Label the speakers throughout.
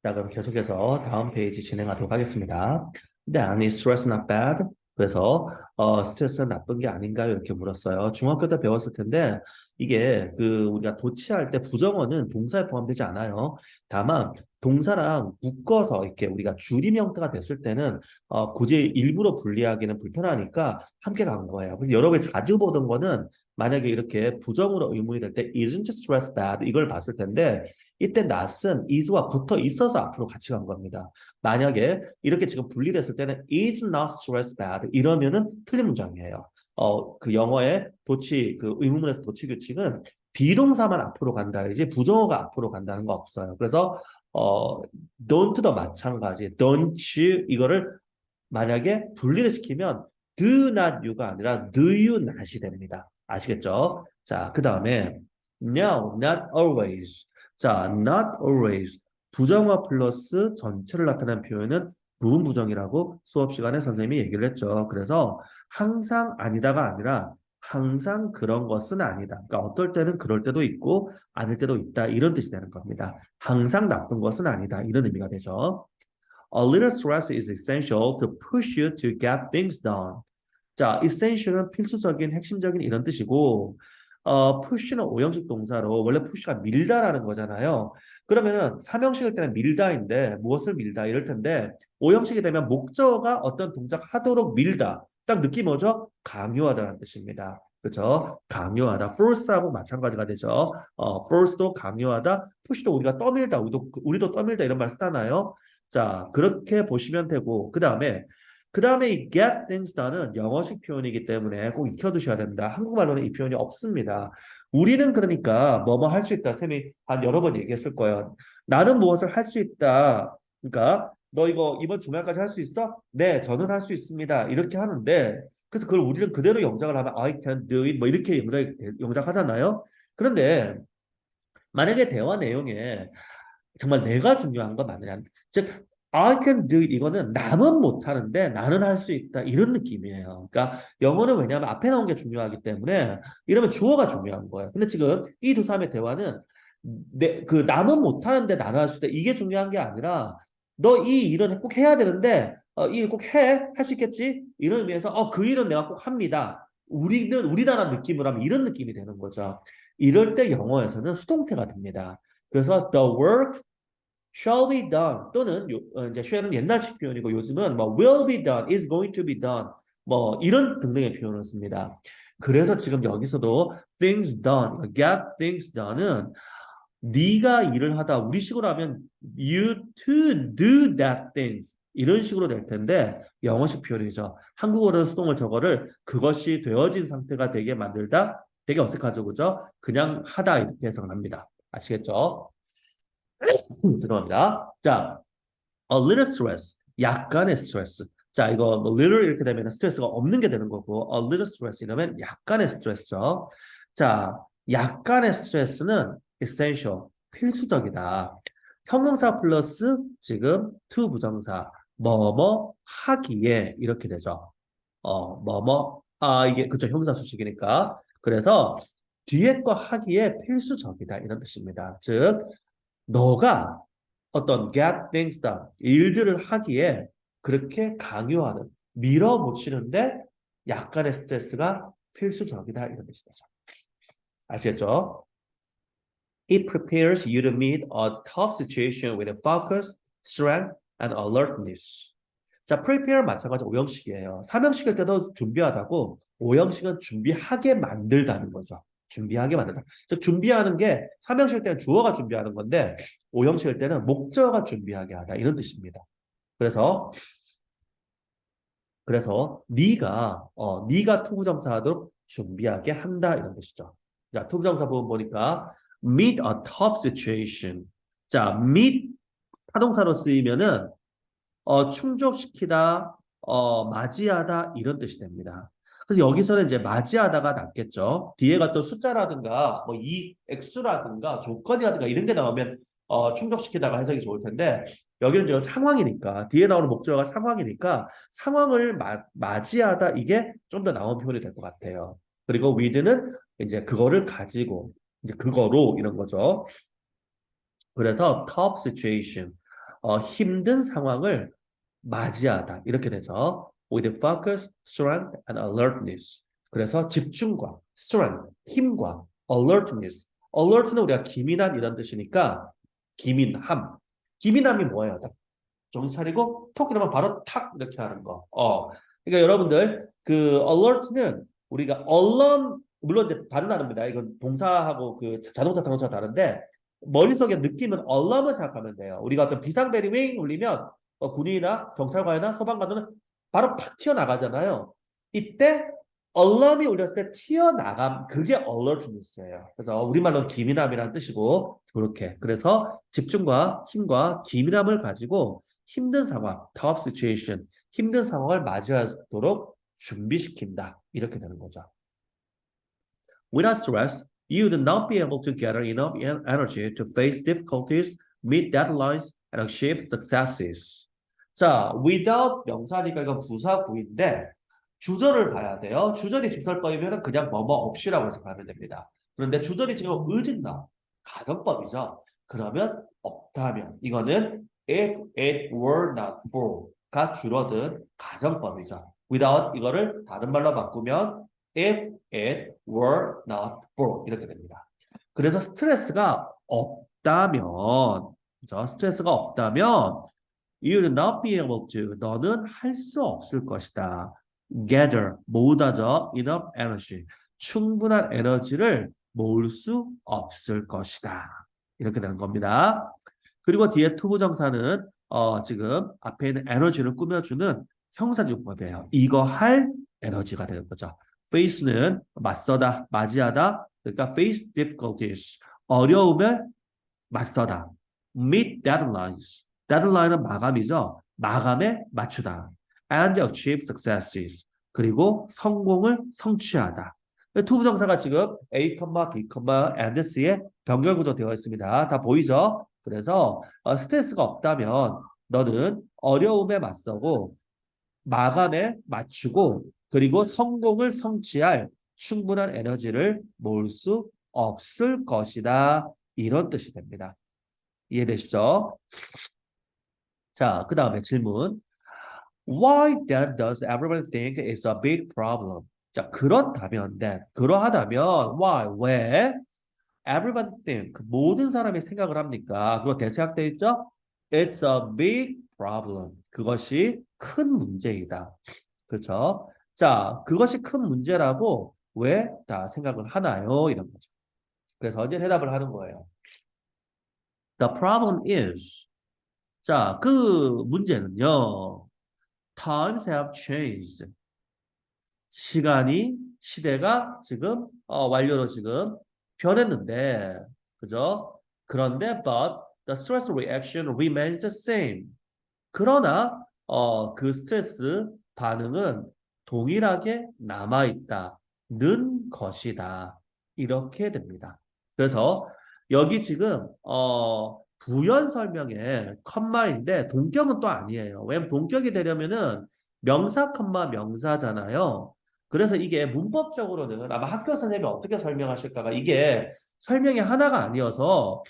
Speaker 1: 자, 그럼 계속해서 다음 페이지 진행하도록 하겠습니다. Then is stress not bad? 그래서 스트레스는 나쁜 게 아닌가요? 이렇게 물었어요. 중학교 때 배웠을 텐데 이게 그 우리가 도치할 때 부정어는 동사에 포함되지 않아요. 다만 동사랑 묶어서 이렇게 우리가 줄임 형태가 됐을 때는 굳이 일부러 분리하기는 불편하니까 함께 간 거예요. 그래서 여러 개 자주 보던 거는 만약에 이렇게 부정으로 의문이 될 때 isn't stress bad 이걸 봤을 텐데 이때 not은 is와 붙어 있어서 앞으로 같이 간 겁니다. 만약에 이렇게 지금 분리됐을 때는 is not stress bad 이러면은 틀린 문장이에요. 그 영어의 도치 그 의문문에서 도치 규칙은 비동사만 앞으로 간다이지 부정어가 앞으로 간다는 거 없어요. 그래서 don't도 마찬가지. don't you 이거를 만약에 분리를 시키면 do not you가 아니라 do you not이 됩니다. 아시겠죠? 자, 그 다음에 no, not always. 자, not always. 부정어 플러스 전체를 나타내는 표현은 부분 부정이라고 수업 시간에 선생님이 얘기를 했죠. 그래서 항상 아니다가 아니라 항상 그런 것은 아니다. 그러니까 어떨 때는 그럴 때도 있고 아닐 때도 있다. 이런 뜻이 되는 겁니다. 항상 나쁜 것은 아니다. 이런 의미가 되죠. A little stress is essential to push you to get things done. 자, essential은 필수적인, 핵심적인 이런 뜻이고, push는 오형식 동사로 원래 push가 밀다라는 거잖아요. 그러면은 삼형식일 때는 밀다인데 무엇을 밀다 이럴 텐데 오형식이 되면 목적어가 어떤 동작 하도록 밀다. 딱 느낌 뭐죠? 강요하다라는 뜻입니다. 그렇죠? 강요하다. force하고 마찬가지가 되죠. force도 강요하다, push도 우리가 떠밀다, 우리도 떠밀다 이런 말 쓰잖아요. 자, 그렇게 보시면 되고 그 다음에 이 get things done은 영어식 표현이기 때문에 꼭 익혀두셔야 됩니다. 한국말로는 이 표현이 없습니다. 우리는 그러니까 뭐뭐 할 수 있다. 쌤이 한 여러 번 얘기했을 거예요. 나는 무엇을 할 수 있다. 그러니까 너 이거 이번 주말까지 할 수 있어? 네, 저는 할 수 있습니다. 이렇게 하는데 그래서 그걸 우리는 그대로 영작을 하면 I can do it 뭐 이렇게 영작하잖아요. 그런데 만약에 대화 내용에 정말 내가 중요한 건 맞느냐. 즉, I can do it 이거는 남은 못하는데 나는 할 수 있다 이런 느낌이에요. 그러니까 영어는 왜냐하면 앞에 나온 게 중요하기 때문에 이러면 주어가 중요한 거예요. 근데 지금 이 두 사람의 대화는 그 남은 못하는데 나는 할 수 있다 이게 중요한 게 아니라 너 이 일은 꼭 해야 되는데 이 일 꼭 해? 할 수 있겠지? 이런 의미에서 그 일은 내가 꼭 합니다. 우리나라 느낌으로 하면 이런 느낌이 되는 거죠. 이럴 때 영어에서는 수동태가 됩니다. 그래서 the work shall be done 또는 이제 shall은 옛날식 표현이고 요즘은 뭐 will be done, is going to be done 뭐 이런 등등의 표현을 씁니다. 그래서 지금 여기서도 things done, get things done은 네가 일을 하다 우리식으로 하면 you to do that things 이런 식으로 될 텐데 영어식 표현이죠. 한국어로는 수동을 저거를 그것이 되어진 상태가 되게 만들다 되게 어색하죠, 그죠? 그냥 하다 이렇게 해석을 합니다. 아시겠죠? 죄송합니다. 자, a little stress, 약간의 스트레스. 자, 이거 뭐 little 이렇게 되면 스트레스가 없는 게 되는 거고, a little stress 이러면 약간의 스트레스죠. 자, 약간의 스트레스는 essential, 필수적이다. 형용사 플러스 지금 to 부정사, 뭐뭐 하기에 이렇게 되죠. 이게 그쵸 형사 수식이니까. 그래서 뒤에 거 하기에 필수적이다 이런 뜻입니다. 즉 너가 어떤 get things done, 일들을 하기에 그렇게 강요하는, 밀어붙이는데 약간의 스트레스가 필수적이다 이런 뜻이죠. 아시겠죠? It prepares you to meet a tough situation with a focus, strength, and alertness. 자, prepare 마찬가지 오형식이에요. 삼형식일 때도 준비하다고 오형식은 준비하게 만들다는 거죠. 준비하게 만들다. 즉 준비하는 게 삼형식일 때는 주어가 준비하는 건데 오형식일 때는 목적어가 준비하게 하다 이런 뜻입니다. 그래서 네가 투부정사하도록 준비하게 한다 이런 뜻이죠. 자, 투부정사 부분 보니까 meet a tough situation. 자, meet 타동사로 쓰이면은 충족시키다, 맞이하다 이런 뜻이 됩니다. 그래서 여기서는 이제 맞이하다가 낫겠죠. 뒤에가 또 숫자라든가 뭐 이 액수라든가 조건이라든가 이런 게 나오면 충족시키다가 해석이 좋을 텐데 여기는 지금 상황이니까 뒤에 나오는 목적어가 상황이니까 상황을 맞이하다 이게 좀 더 나은 표현이 될 것 같아요. 그리고 with는 이제 그거를 가지고 이제 그거로 이런 거죠. 그래서 tough situation. 힘든 상황을 맞이하다 이렇게 되죠. With focus, strength, and alertness. 그래서 집중과 strength, 힘과 alertness. alert는 우리가 기민한 이런 뜻이니까 기민함. 기민함이 뭐예요? 딱 정신 차리고 톡 이러면 바로 탁 이렇게 하는 거. 그러니까 여러분들 그 alert는 우리가 alarm 물론 이제 다른 단어입니다. 이건 동사하고 그 자동차 단어가 다른데 머릿속에 느낌은 alarm을 생각하면 돼요. 우리가 어떤 비상벨이 윙 울리면 군인이나 경찰관이나 소방관들은 바로 팍 튀어나가잖아요. 이때 alarm이 울렸을 때 튀어나감 그게 alertness예요. 그래서 우리말로 기민함이라는 뜻이고 그렇게 그래서 집중과 힘과 기민함을 가지고 힘든 상황, tough situation, 힘든 상황을 맞이하도록 준비시킨다. 이렇게 되는 거죠. Without stress, you would not be able to gather enough energy to face difficulties, meet deadlines, and achieve successes. 자, without 명사니까 이건 부사구인데 주절을 봐야 돼요. 주절이 직설법이면 그냥 뭐뭐 없이라고 해석하면 됩니다. 그런데 주절이 지금 어딨나? 가정법이죠. 그러면 없다면 이거는 if it were not for가 줄어든 가정법이죠. without 이거를 다른 말로 바꾸면 if it were not for 이렇게 됩니다. 그래서 스트레스가 없다면 그죠? 스트레스가 없다면 you would not be able to 너는 할 수 없을 것이다. gather 모으다죠. enough energy 충분한 에너지를 모을 수 없을 것이다. 이렇게 되는 겁니다. 그리고 뒤에 투부정사는 지금 앞에 있는 에너지를 꾸며주는 형사용법이에요. 이거 할 에너지가 되는 거죠. face는 맞서다, 맞이하다. 그러니까 face difficulties 어려움을 맞서다. meet deadlines deadline은 마감이죠. 마감에 맞추다. and achieve successes 그리고 성공을 성취하다. 투부정사가 지금 A, B, and C에 병렬구조 되어 있습니다. 다 보이죠? 그래서 스트레스가 없다면 너는 어려움에 맞서고 마감에 맞추고 그리고 성공을 성취할 충분한 에너지를 모을 수 없을 것이다. 이런 뜻이 됩니다. 이해되시죠? 자, 그 다음에 질문. Why then does everyone think it's a big problem? 자, 그렇다면 then, 그러하다면 why, 왜 everyone think, 모든 사람이 생각을 합니까? 그거 대세학되어 있죠? It's a big problem. 그것이 큰 문제이다. 그렇죠? 자, 그것이 큰 문제라고 왜 다 생각을 하나요? 이런 거죠. 그래서 이제 대답을 하는 거예요. The problem is 자, 그 문제는요. Times have changed. 시대가 지금 완료로 지금 변했는데, 그죠? 그런데 but the stress reaction remains the same. 그러나 그 스트레스 반응은 동일하게 남아있다는 것이다. 이렇게 됩니다. 그래서 여기 지금 부연 설명에 컴마인데 동격은 또 아니에요. 왜냐면 동격이 되려면은 명사 컴마 명사잖아요. 그래서 이게 문법적으로는 아마 학교 선생님이 어떻게 설명하실까가 이게 설명이 하나가 아니어서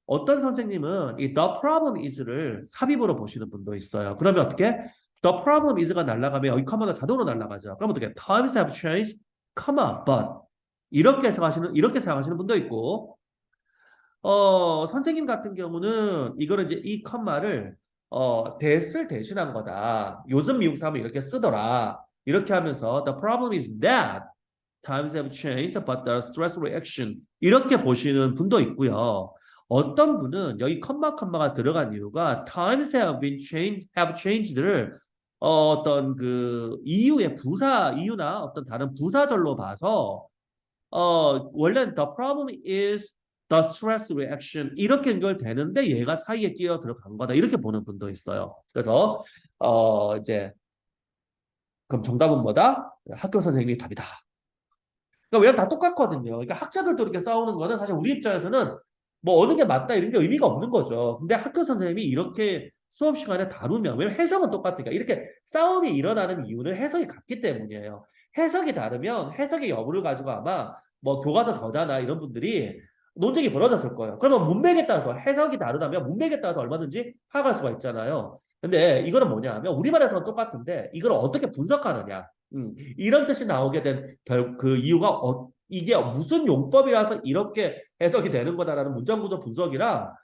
Speaker 1: 어떤 선생님은 이 the problem is를 삽입으로 보시는 분도 있어요. 그러면 어떻게? The problem is가 날아가면 이 컴마가 자동으로 날아가죠. 그럼 어떻게? Times have changed, but 이렇게 생각하시는 분도 있고, 선생님 같은 경우는 이거는 이제 이 컴마를 that을 대신한 거다. 요즘 미국 사람은 이렇게 쓰더라. 이렇게 하면서 the problem is that times have changed, but the stress reaction 이렇게 보시는 분도 있고요. 어떤 분은 여기 컴마가 들어간 이유가 times have changed를 어떤 그 이유의 부사 이유나 어떤 다른 부사절로 봐서 원래 the problem is the stress reaction 이렇게 연결되는데 얘가 사이에 끼어 들어간 거다 이렇게 보는 분도 있어요. 그래서 이제 그럼 정답은 뭐다? 학교 선생님이 답이다. 그러니까 왜냐면 다 똑같거든요. 그러니까 학자들도 이렇게 싸우는 거는 사실 우리 입장에서는 뭐 어느 게 맞다 이런 게 의미가 없는 거죠. 근데 학교 선생님이 이렇게 수업 시간에 다루면 왜냐면 해석은 똑같으니까 이렇게 싸움이 일어나는 이유는 해석이 같기 때문이에요. 해석이 다르면 해석의 여부를 가지고 아마 뭐 교과서 저자나 이런 분들이 논쟁이 벌어졌을 거예요. 그러면 문맥에 따라서 해석이 다르다면 문맥에 따라서 얼마든지 파악할 수가 있잖아요. 근데 이거는 뭐냐 하면 우리말에서는 똑같은데 이걸 어떻게 분석하느냐. 이런 뜻이 나오게 된 그 이유가 이게 무슨 용법이라서 이렇게 해석이 되는 거다라는 문장구조 분석이라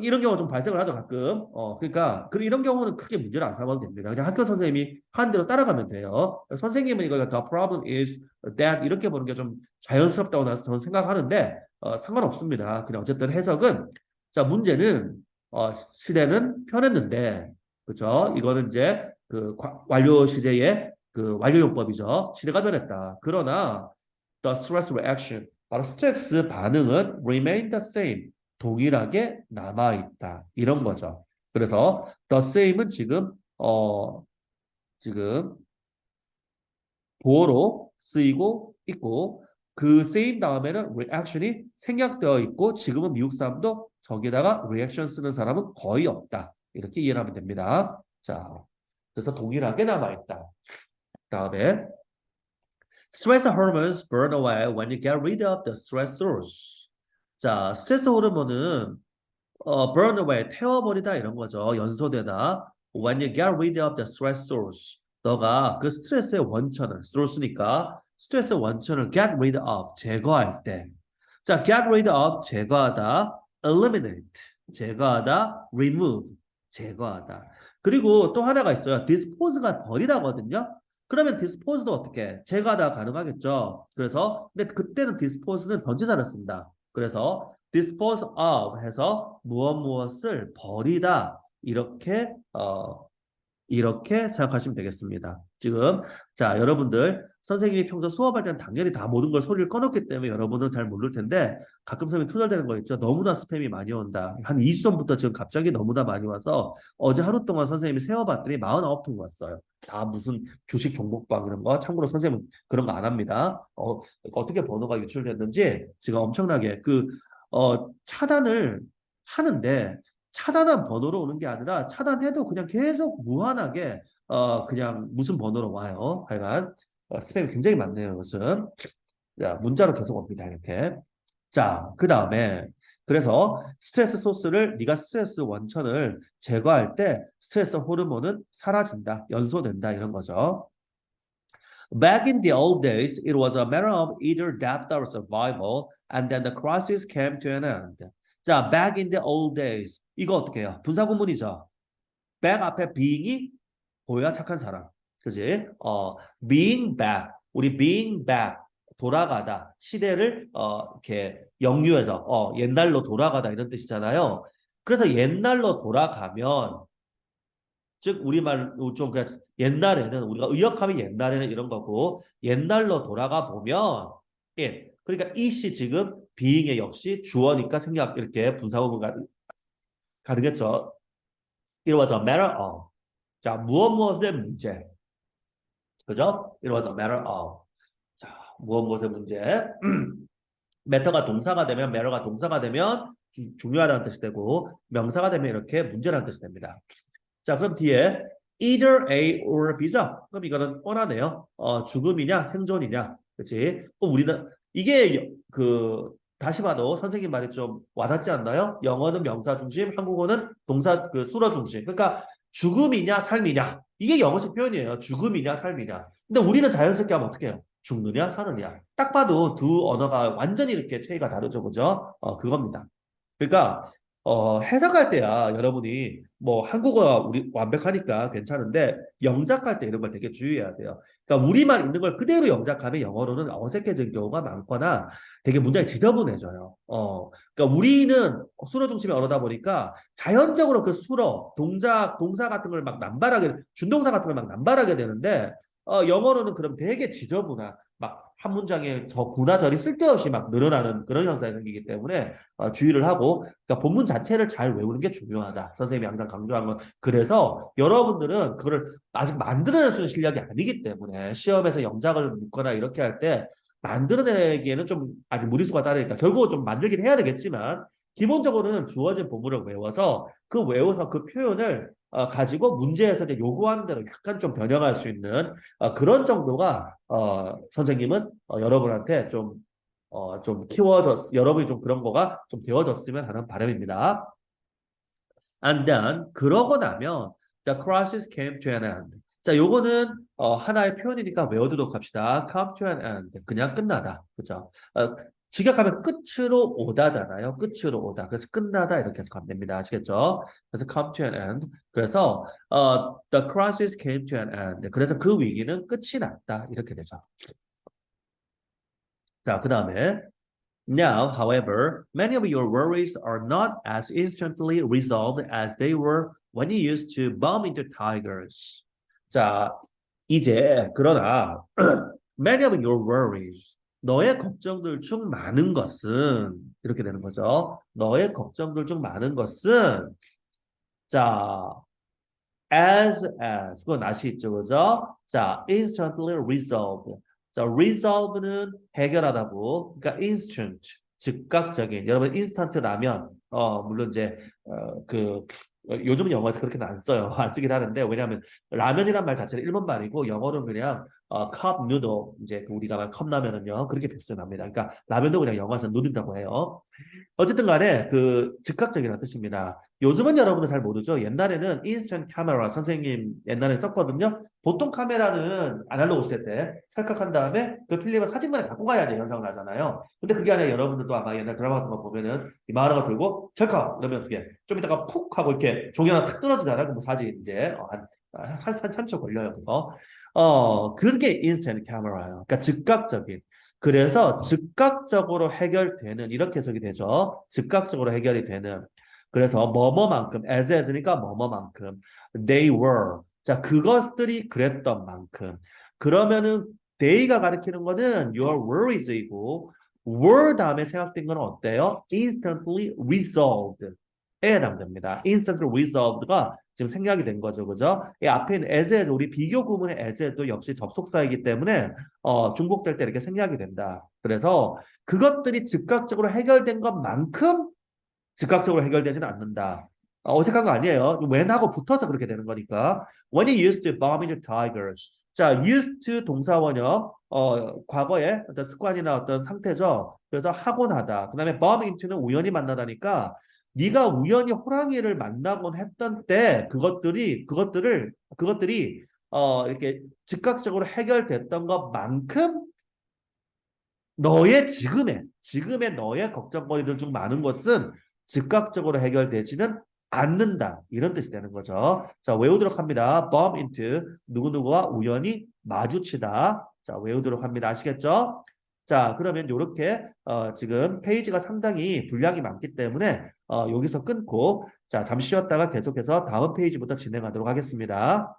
Speaker 1: 이런 경우가 좀 발생을 하죠, 가끔. 그러니까, 이런 경우는 크게 문제를 안 삼아도 됩니다. 그냥 학교 선생님이 한 대로 따라가면 돼요. 선생님은 이거 the problem is that 이렇게 보는 게 좀 자연스럽다고 저는 생각하는데, 상관없습니다. 그냥 어쨌든 해석은, 자, 문제는, 시대는 편했는데, 그죠? 이거는 이제 그 완료 시제의 그 완료용법이죠. 시대가 변했다. 그러나, the stress reaction, 바로 스트레스 반응은 remain the same. 동일하게 남아있다. 이런 거죠. 그래서 the same은 지금 보어로 쓰이고 있고 그 same 다음에는 reaction이 생략되어 있고 지금은 미국 사람도 저기다가 reaction 쓰는 사람은 거의 없다. 이렇게 이해하면 됩니다. 자, 그래서 동일하게 남아있다. 다음에 stress hormones burn away when you get rid of the stressors. 자, 스트레스 호르몬은 burn away, 태워버리다 이런 거죠. 연소되다. When you get rid of the stress source. 너가 그 스트레스의 원천을, source니까 스트레스의 원천을 get rid of, 제거할 때. 자, get rid of, 제거하다. eliminate, 제거하다. remove, 제거하다. 그리고 또 하나가 있어요. dispose가 버리다거든요. 그러면 dispose도 어떻게? 제거하다 가능하겠죠. 그래서, 근데 그때는 dispose는 전치사를 쓴다. 그래서 dispose of 해서 무엇을 버리다 이렇게 생각하시면 되겠습니다. 지금 자 여러분들 선생님이 평소 수업할 때는 당연히 다 모든 걸 소리를 꺼놓기 때문에 여러분은 잘 모를 텐데 가끔 선생님이 투덜대는 거 있죠. 너무나 스팸이 많이 온다. 한 2주 전부터 지금 갑자기 너무나 많이 와서 어제 하루 동안 선생님이 세어봤더니 49통 왔어요. 다 무슨 주식 종목방 이런 거. 참고로 선생님은 그런 거 안 합니다. 어떻게 번호가 유출됐는지 지금 엄청나게 차단을 하는데 차단한 번호로 오는 게 아니라 차단해도 그냥 계속 무한하게 그냥 무슨 번호로 와요. 하여간 스팸이 굉장히 많네요. 이것은. 자, 문자로 계속 옵니다. 이렇게. 자, 그 다음에 그래서 스트레스 소스를 네가 스트레스 원천을 제거할 때 스트레스 호르몬은 사라진다. 연소된다. 이런 거죠. Back in the old days, it was a matter of either death or survival, and then the crisis came to an end. 자, back in the old days. 이거 어떻게 해요? 분사구문이죠. back 앞에 being이 보여야 착한 사람. 그지? being back. 우리 being back. 돌아가다. 시대를, 이렇게 역류해서, 옛날로 돌아가다 이런 뜻이잖아요. 그래서 옛날로 돌아가면, 즉 우리말 좀 그냥 옛날에는 우리가 의역하면 옛날에는 이런 거고 옛날로 돌아가 보면 그러니까 it이 지금 being의 역시 주어니까 생략 이렇게 분사구문가 가능했죠. It was a matter of 자 무엇의 문제 그죠? It was a matter of 자 무엇의 문제 matter가 동사가 되면 matter가 동사가 되면 중요하다는 뜻이 되고 명사가 되면 이렇게 문제라는 뜻이 됩니다. 자, 그럼 뒤에 either A or B죠. 그럼 이거는 뻔하네요. 죽음이냐 생존이냐. 그렇지? 우리는 이게 다시 봐도 선생님 말이 좀 와닿지 않나요? 영어는 명사 중심, 한국어는 동사 수로 중심. 그러니까 죽음이냐 삶이냐. 이게 영어식 표현이에요. 죽음이냐 삶이냐. 근데 우리는 자연스럽게 하면 어떻게 해요? 죽느냐 사느냐. 딱 봐도 두 언어가 완전히 이렇게 차이가 다르죠. 그죠? 그겁니다. 그러니까 해석할 때야 여러분이 뭐 한국어가 우리 완벽하니까 괜찮은데 영작할 때 이런 걸 되게 주의해야 돼요. 그러니까 우리말 있는 걸 그대로 영작하면 영어로는 어색해지는 경우가 많거나 되게 문장이 지저분해져요. 그러니까 우리는 수로 중심의 언어다 보니까 자연적으로 그 수로 동사 같은 걸 막 남발하게 준동사 같은 걸 막 남발하게 되는데 영어로는 그럼 되게 지저분한 막 한 문장에 저 구나절이 쓸데없이 막 늘어나는 그런 현상이 생기기 때문에 주의를 하고 그러니까 본문 자체를 잘 외우는 게 중요하다. 선생님이 항상 강조한 건 그래서 여러분들은 그거를 아직 만들어낼 수 있는 실력이 아니기 때문에 시험에서 영작을 묻거나 이렇게 할 때 만들어내기에는 좀 아직 무리수가 따르니까 결국은 좀 만들긴 해야 되겠지만 기본적으로는 주어진 본문을 외워서 그 표현을 가지고 문제에서 이제 요구하는 대로 약간 좀 변형할 수 있는 그런 정도가 선생님은 여러분한테 좀 좀 키워졌, 여러분이 좀 그런 거가 좀 되어졌으면 하는 바람입니다. And then 그러고 나면 the crisis came to an end. 자, 요거는 하나의 표현이니까 외워두도록 합시다. come to an end. 그냥 끝나다. 그죠? 직역하면 끝으로 오다잖아요. 끝으로 오다. 그래서 끝나다 이렇게 해서 가면 됩니다. 아시겠죠? 그래서 come to an end. 그래서 the crisis came to an end. 그래서 그 위기는 끝이 났다. 이렇게 되죠. 자, 그 다음에 Now, however, many of your worries are not as instantly resolved as they were when you used to bump into tigers. 자, 이제 그러나 many of your worries, 너의 걱정들 중 많은 것은 이렇게 되는 거죠. 너의 걱정들 중 많은 것은 자, 그건 아시죠, 그죠? 자, instantly resolved. 자, resolve는 해결하다고. 그러니까 instant, 즉각적인. 여러분, 인스턴트라면, 물론 이제, 요즘은 영어에서 그렇게는 안 써요. 안 쓰긴 하는데, 왜냐하면 라면이란 말 자체는 일본 말이고, 영어는 그냥, cup noodle, 이제 우리가 말 컵라면은요, 그렇게 표현합니다. 그러니까 라면도 그냥 영어에서 누른다고 해요. 어쨌든 간에 그 즉각적이라는 뜻입니다. 요즘은 여러분들 잘 모르죠. 옛날에는 인스턴트 카메라 선생님 옛날에 썼거든요. 보통 카메라는 아날로그 시대 때 찰칵한 다음에 그 필름을 사진관에 갖고 가야 돼 현상을 하잖아요. 근데 그게 아니라 여러분들도 아마 옛날 드라마 같은 거 보면은 이 만화가 들고 찰칵 이러면 어떻게 좀 이따가 푹 하고 이렇게 종이 하나 탁 떨어지잖아요. 그럼 사진 이제 한 3초 걸려요. 그거. 그게 인스턴트 카메라예요. 그러니까 즉각적인. 그래서 즉각적으로 해결되는 이렇게 해석이 되죠. 즉각적으로 해결이 되는. 그래서 뭐뭐만큼 as니까 뭐뭐만큼 they were. 자, 그것들이 그랬던 만큼. 그러면은 they가 가리키는 거는 your worries이고 were 다음에 생각된 건 어때요? instantly resolved. 에 해당됩니다. instantly resolved가 지금 생략이 된 거죠. 그죠? 이 앞에 있는 as에서 우리 비교 구문의 as도 역시 접속사이기 때문에 중복될 때 이렇게 생략이 된다. 그래서 그것들이 즉각적으로 해결된 것만큼 즉각적으로 해결되지는 않는다. 어색한 거 아니에요. when하고 붙어서 그렇게 되는 거니까. When you used to bump into tigers. 자, used to 동사원형 과거의 어떤 습관이나 어떤 상태죠. 그래서 하곤 하다. 그다음에 bump into는 우연히 만나다니까 네가 우연히 호랑이를 만나곤 했던 때 그것들이 이렇게 즉각적으로 해결됐던 것만큼 지금의 너의 걱정거리들 중 많은 것은 즉각적으로 해결되지는 않는다. 이런 뜻이 되는 거죠. 자, 외우도록 합니다. bump into 누구누구와 우연히 마주치다. 자, 외우도록 합니다. 아시겠죠? 자, 그러면 이렇게 지금 페이지가 상당히 분량이 많기 때문에 여기서 끊고 자, 잠시 쉬었다가 계속해서 다음 페이지부터 진행하도록 하겠습니다.